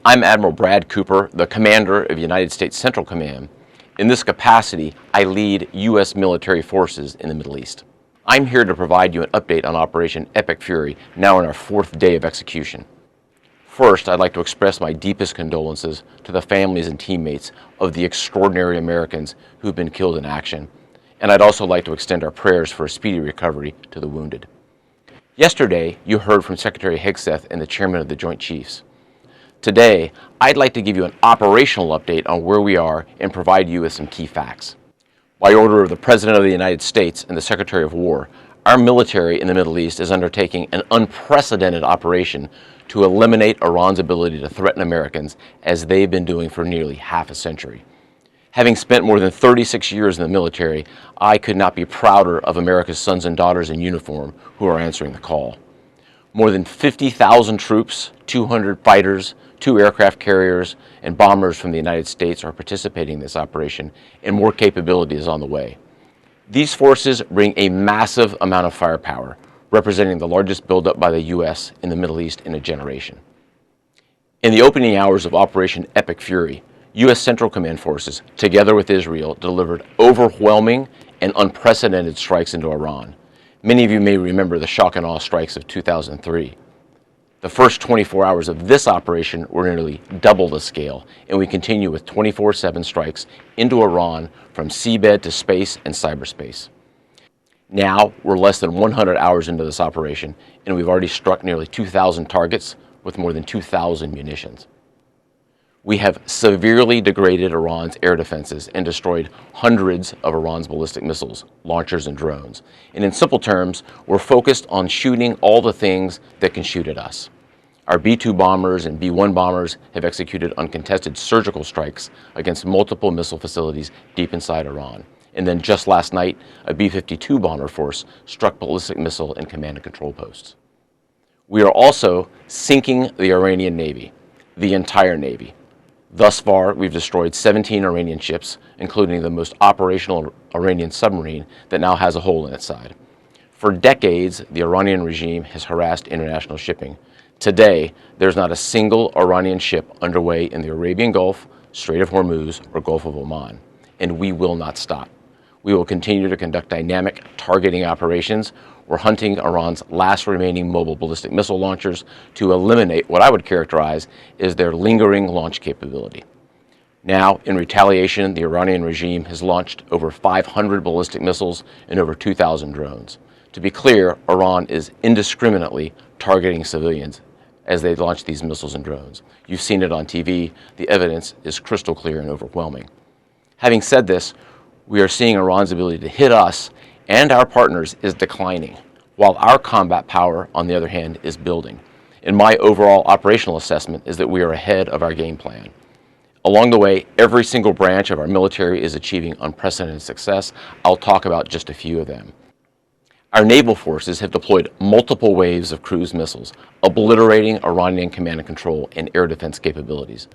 I'm Admiral Brad Cooper, the Commander of United States Central Command. In this capacity, I lead U.S. military forces in the Middle East. I'm here to provide you an update on Operation Epic Fury, now in our 4th day of execution. First, I'd like to express my deepest condolences to the families and teammates of the extraordinary Americans who've been killed in action, and I'd also like to extend our prayers for a speedy recovery to the wounded. Yesterday, you heard from Secretary Hegseth and the Chairman of the Joint Chiefs. Today, I'd like to give you an operational update on where we are and provide you with some key facts. By order of the President of the United States and the Secretary of War, our military in the Middle East is undertaking an unprecedented operation to eliminate Iran's ability to threaten Americans, as they've been doing for nearly half a century. Having spent more than 36 years in the military, I could not be prouder of America's sons and daughters in uniform who are answering the call. More than 50,000 troops, 200 fighters, 2 aircraft carriers, and bombers from the United States are participating in this operation, and more capability is on the way. These forces bring a massive amount of firepower, representing the largest buildup by the U.S. in the Middle East in a generation. In the opening hours of Operation Epic Fury, U.S. Central Command forces, together with Israel, delivered overwhelming and unprecedented strikes into Iran. Many of you may remember the shock and awe strikes of 2003. The first 24 hours of this operation were nearly double the scale, and we continue with 24/7 strikes into Iran from seabed to space and cyberspace. Now, we're less than 100 hours into this operation, and we've already struck nearly 2,000 targets with more than 2,000 munitions. We have severely degraded Iran's air defenses and destroyed hundreds of Iran's ballistic missiles, launchers, and drones. And in simple terms, we're focused on shooting all the things that can shoot at us. Our B-2 bombers and B-1 bombers have executed uncontested surgical strikes against multiple missile facilities deep inside Iran. And then just last night, a B-52 bomber force struck ballistic missile and command and control posts. We are also sinking the Iranian Navy, the entire Navy. Thus far, we've destroyed 17 Iranian ships, including the most operational Iranian submarine that now has a hole in its side. For decades, the Iranian regime has harassed international shipping. Today, there's not a single Iranian ship underway in the Arabian Gulf, Strait of Hormuz, or Gulf of Oman, and we will not stop. We will continue to conduct dynamic targeting operations. We're hunting Iran's last remaining mobile ballistic missile launchers to eliminate what I would characterize as their lingering launch capability. Now, in retaliation, the Iranian regime has launched over 500 ballistic missiles and over 2,000 drones. To be clear, Iran is indiscriminately targeting civilians as they launch these missiles and drones. You've seen it on TV. The evidence is crystal clear and overwhelming. Having said this, we are seeing Iran's ability to hit us and our partners is declining, while our combat power, on the other hand, is building. And my overall operational assessment is that we are ahead of our game plan. Along the way, every single branch of our military is achieving unprecedented success. I'll talk about just a few of them. Our naval forces have deployed multiple waves of cruise missiles, obliterating Iranian command and control and air defense capabilities.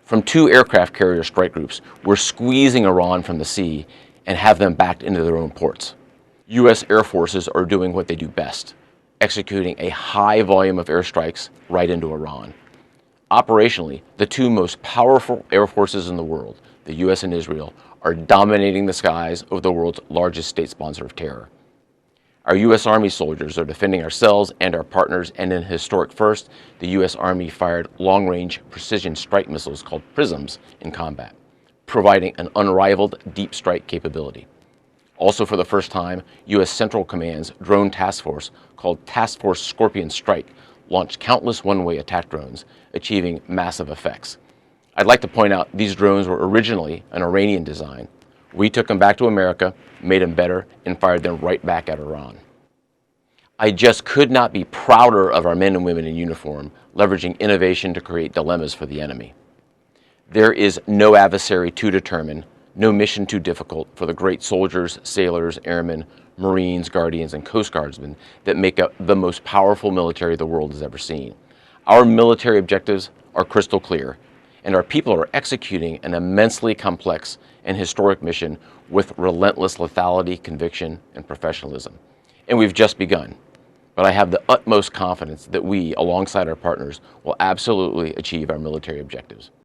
From 2 aircraft carrier strike groups, we're squeezing Iran from the sea and have them backed into their own ports. U.S. air forces are doing what they do best, executing a high volume of airstrikes right into Iran. Operationally, the 2 most powerful air forces in the world, the U.S. and Israel, are dominating the skies of the world's largest state sponsor of terror. Our U.S. Army soldiers are defending ourselves and our partners, and in a historic first, the U.S. Army fired long-range precision strike missiles called PRISMs in combat, providing an unrivaled deep strike capability. Also for the first time, U.S. Central Command's drone task force, called Task Force Scorpion Strike, launched countless one-way attack drones, achieving massive effects. I'd like to point out these drones were originally an Iranian design. We took them back to America, made them better, and fired them right back at Iran. I just could not be prouder of our men and women in uniform, leveraging innovation to create dilemmas for the enemy. There is no adversary too determined, no mission too difficult for the great soldiers, sailors, airmen, Marines, Guardians, and Coast Guardsmen that make up the most powerful military the world has ever seen. Our military objectives are crystal clear, and our people are executing an immensely complex and historic mission with relentless lethality, conviction, and professionalism. And we've just begun. but I have the utmost confidence that we, alongside our partners, will absolutely achieve our military objectives.